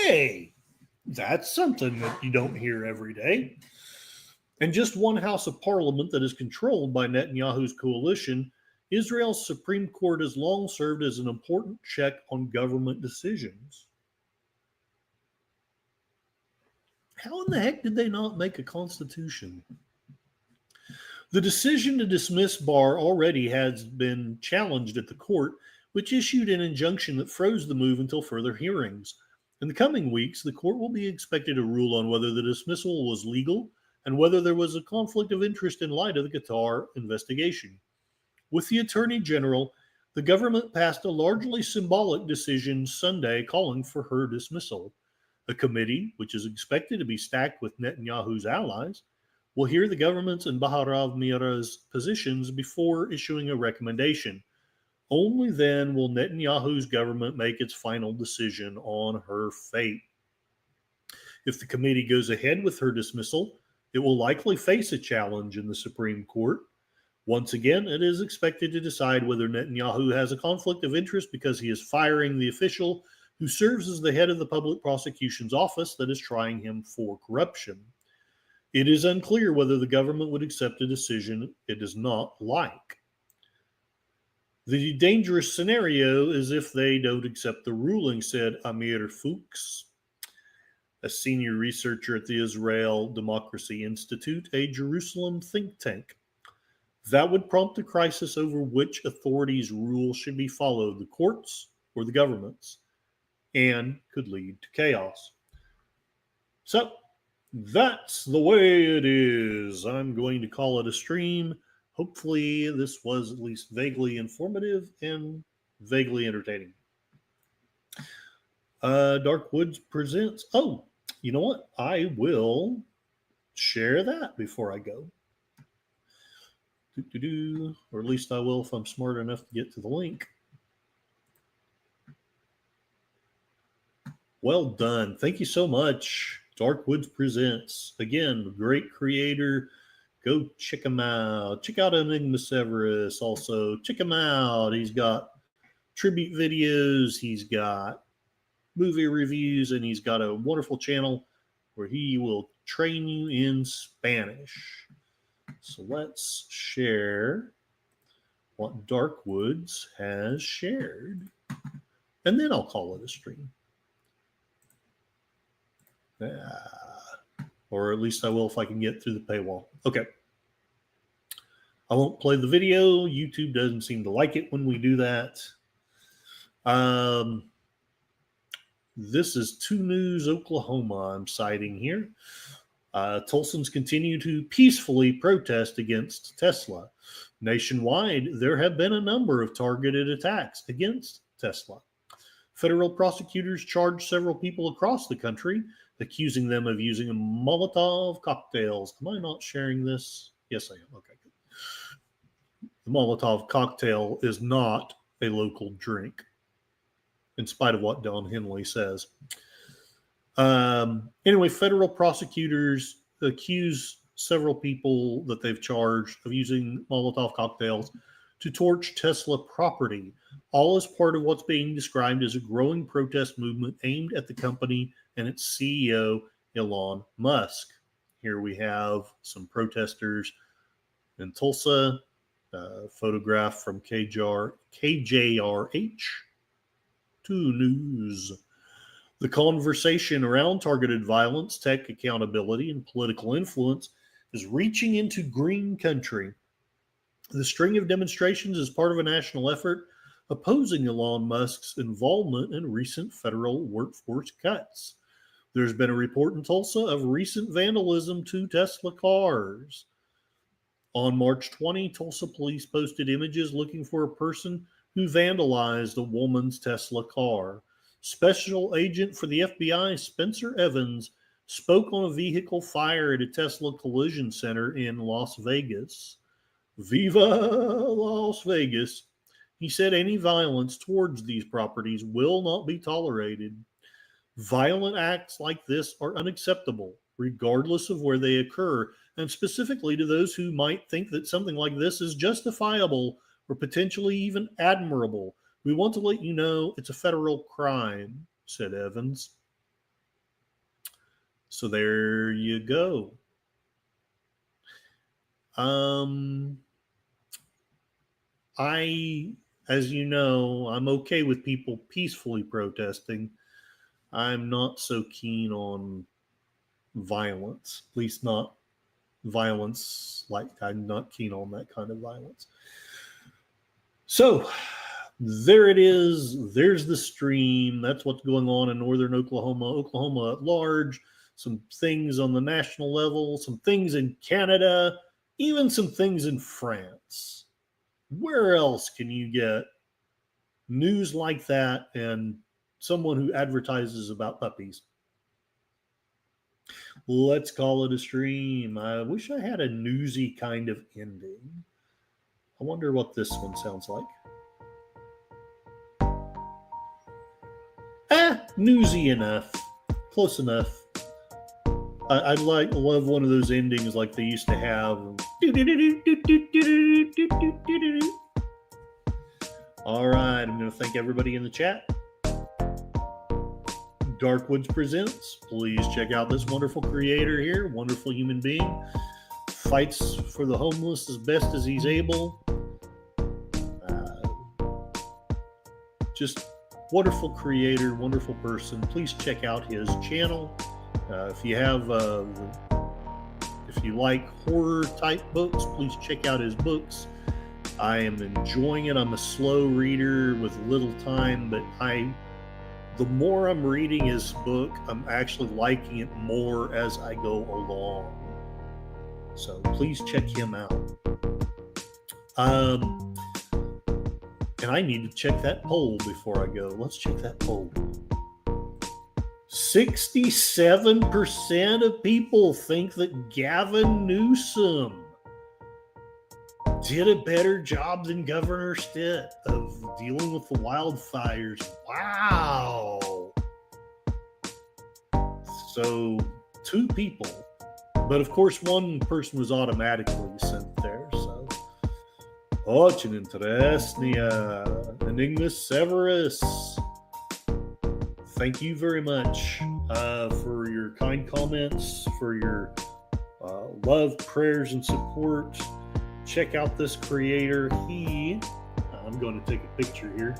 hey, that's something that you don't hear every day. And just one house of parliament that is controlled by Netanyahu's coalition, Israel's Supreme Court has long served as an important check on government decisions. How in the heck did they not make a constitution? The decision to dismiss Barr already has been challenged at the court, which issued an injunction that froze the move until further hearings. In the coming weeks, the court will be expected to rule on whether the dismissal was legal and whether there was a conflict of interest in light of the Qatar investigation. With the Attorney General, the government passed a largely symbolic decision Sunday calling for her dismissal. A committee, which is expected to be stacked with Netanyahu's allies, will hear the government's and Baharav Miara's positions before issuing a recommendation. Only then will Netanyahu's government make its final decision on her fate. If the committee goes ahead with her dismissal, it will likely face a challenge in the Supreme Court. Once again, it is expected to decide whether Netanyahu has a conflict of interest because he is firing the official who serves as the head of the public prosecution's office that is trying him for corruption. It is unclear whether the government would accept a decision it does not like. The dangerous scenario is if they don't accept the ruling, said Amir Fuchs, a senior researcher at the Israel Democracy Institute, a Jerusalem think tank. That would prompt a crisis over which authorities' rule should be followed, the courts or the government's, and could lead to chaos. So, that's the way it is. I'm going to call it a stream. Hopefully, this was at least vaguely informative and vaguely entertaining. Dark Woods presents. Oh, you know what? I will share that before I go. Or at least I will if I'm smart enough to get to the link. Well done. Thank you so much. Dark Woods presents. Again, great creator. Go check him out. Check out Enigma Severus also. Check him out. He's got tribute videos. He's got movie reviews. And he's got a wonderful channel where he will train you in Spanish. So let's share what Dark Woods has shared. And then I'll call it a stream. Or at least I will if I can get through the paywall. Okay. I won't play the video. YouTube doesn't seem to like it when we do that. This is 2 News Oklahoma I'm citing here. Tulsans continue to peacefully protest against Tesla. Nationwide, there have been a number of targeted attacks against Tesla. Federal prosecutors charged several people across the country, accusing them of using Molotov cocktails. Am I not sharing this? Yes, I am. Okay, good. The Molotov cocktail is not a local drink, in spite of what Don Henley says. Anyway, federal prosecutors accuse several people that they've charged of using Molotov cocktails to torch Tesla property, all as part of what's being described as a growing protest movement aimed at the company and its CEO, Elon Musk. Here we have some protesters in Tulsa, photograph from KJRH 2 News. The conversation around targeted violence, tech accountability, and political influence is reaching into green country. The string of demonstrations is part of a national effort opposing Elon Musk's involvement in recent federal workforce cuts. There's been a report in Tulsa of recent vandalism to Tesla cars. On March 20, Tulsa police posted images looking for a person who vandalized a woman's Tesla car. Special agent for the FBI, Spencer Evans, spoke on a vehicle fire at a Tesla collision center in Las Vegas. Viva Las Vegas. He said any violence towards these properties will not be tolerated. Violent acts like this are unacceptable, regardless of where they occur, and specifically to those who might think that something like this is justifiable or potentially even admirable. We want to let you know it's a federal crime, said Evans. So there you go. As you know, I'm okay with people peacefully protesting. I'm not so keen on violence, at least not violence, like I'm not keen on that kind of violence. So there it is. There's the stream. That's what's going on in northern Oklahoma at large. Some things on the national level, some things in Canada, even some things in France. Where else can you get news like that and someone who advertises about puppies? Let's call it a stream. I wish I had a newsy kind of ending. I wonder what this one sounds like. Newsy enough. Close enough. I'd love one of those endings like they used to have. All right, I'm going to thank everybody in the chat. Darkwoods Presents. Please check out this wonderful creator here, wonderful human being. Fights for the homeless as best as he's able. Just wonderful creator, wonderful person. Please check out his channel. If you like horror type books, please check out his books. I am enjoying it. I'm a slow reader with little time, but the more I'm reading his book, I'm actually liking it more as I go along. So please check him out. And I need to check that poll before I go. Let's check that poll. 67% of people think that Gavin Newsom did a better job than Governor Stitt of dealing with the wildfires. Wow. So 2 people. But of course, one person was automatically sent there. So, очень интересная. Enigma Severus. Thank you very much for your kind comments, for your love, prayers, and support. Check out this creator. I'm going to take a picture here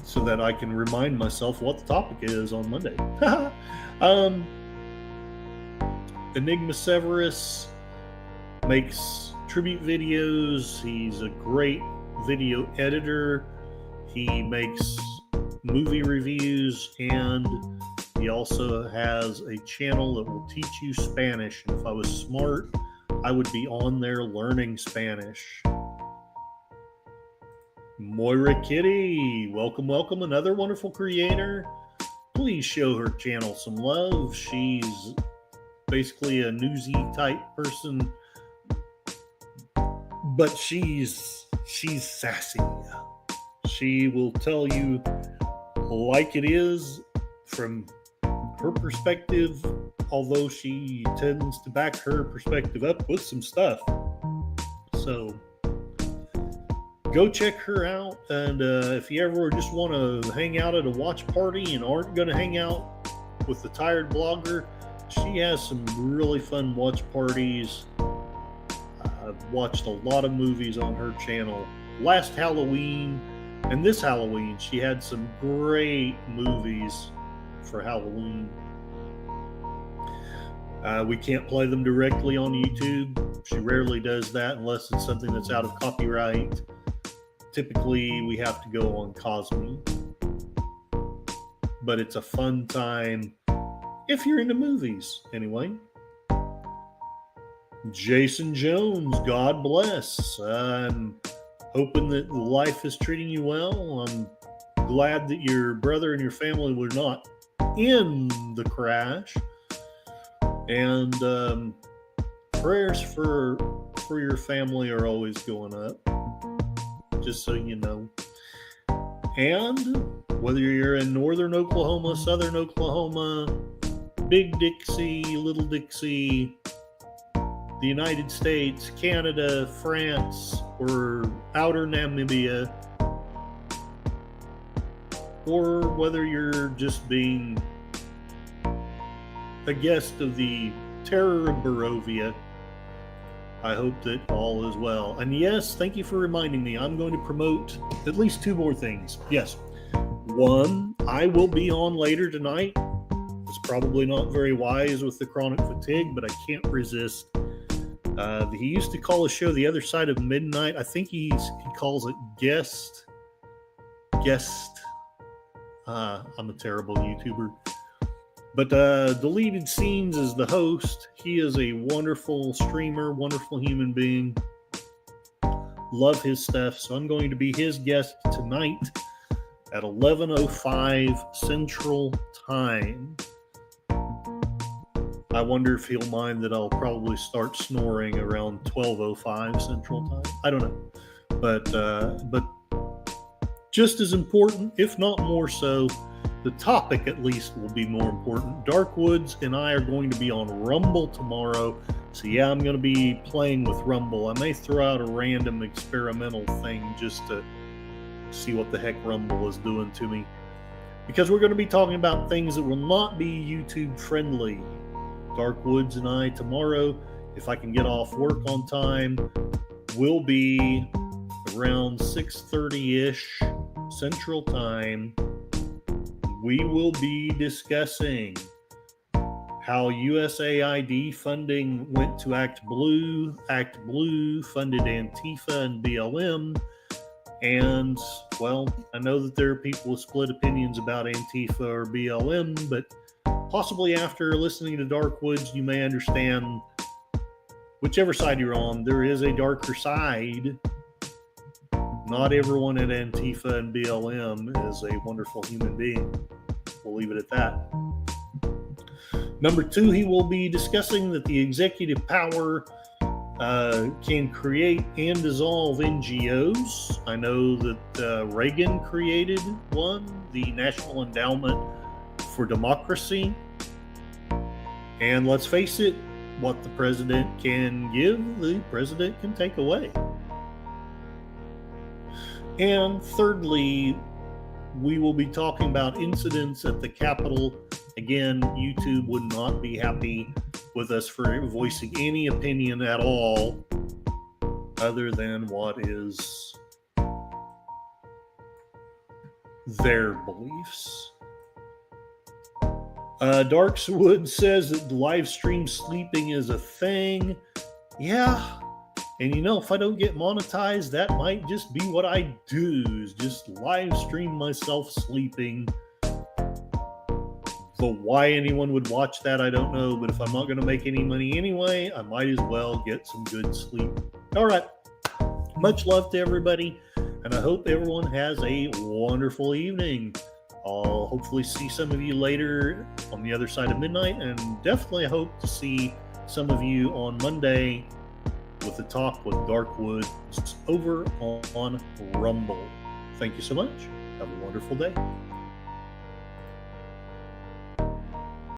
so that I can remind myself what the topic is on Monday. Enigma Severus makes tribute videos. He's a great video editor. He makes movie reviews, and he also has a channel that will teach you Spanish. And if I was smart, I would be on there learning Spanish. Moira Kitty, welcome, welcome. Another wonderful creator. Please show her channel some love. She's basically a newsy type person, but she's sassy. She will tell you like it is from her perspective, although she tends to back her perspective up with some stuff. So go check her out. And if you ever just want to hang out at a watch party and aren't going to hang out with the Tired Blogger, she has some really fun watch parties. I've watched a lot of movies on her channel. Last Halloween and this Halloween, she had some great movies for Halloween. We can't play them directly on YouTube. She rarely does that unless it's something that's out of copyright. Typically, we have to go on Cosme. But it's a fun time if you're into movies, anyway. Jason Jones, God bless. I'm hoping that life is treating you well. I'm glad that your brother and your family were not in the crash. And prayers for your family are always going up, just so you know. And whether you're in northern Oklahoma, southern Oklahoma, Big Dixie, Little Dixie, the United States, Canada, France, or outer Namibia, or whether you're just being a guest of the terror of Barovia, I hope that all is well. And yes, thank you for reminding me. I'm going to promote at least 2 more things. Yes. One, I will be on later tonight. It's probably not very wise with the chronic fatigue, but I can't resist. He used to call a show The Other Side of Midnight. I think he calls it Guest. I'm a terrible YouTuber. But Deleted Scenes is the host. He is a wonderful streamer, wonderful human being. Love his stuff. So I'm going to be his guest tonight at 11:05 Central Time. I wonder if he'll mind that I'll probably start snoring around 12:05 Central Time. I don't know. But just as important, if not more so, the topic at least will be more important. Dark Woods and I are going to be on Rumble tomorrow. So yeah, I'm going to be playing with Rumble. I may throw out a random experimental thing just to see what the heck Rumble is doing to me. Because we're going to be talking about things that will not be YouTube friendly. Dark Woods and I tomorrow, if I can get off work on time, will be around 6:30-ish Central Time. We will be discussing how USAID funding went to Act Blue. Act Blue funded Antifa and BLM. And, well, I know that there are people with split opinions about Antifa or BLM, but possibly after listening to Dark Woods, you may understand whichever side you're on, there is a darker side. Not everyone at Antifa and BLM is a wonderful human being. We'll leave it at that. Number 2, he will be discussing that the executive power can create and dissolve NGOs. I know that Reagan created one, the National Endowment for Democracy. And let's face it, what the president can give, the president can take away. And thirdly, we will be talking about incidents at the Capitol. Again, YouTube would not be happy with us for voicing any opinion at all other than what is their beliefs. Darkswood says that live stream sleeping is a thing. Yeah. And you know, if I don't get monetized, that might just be what I do, is just live stream myself sleeping. But why anyone would watch that, I don't know. But if I'm not going to make any money anyway, I might as well get some good sleep. All right. Much love to everybody. And I hope everyone has a wonderful evening. I'll hopefully see some of you later on the other side of midnight. And definitely hope to see some of you on Monday with the talk with Darkwood over on Rumble. Thank you so much. Have a wonderful day.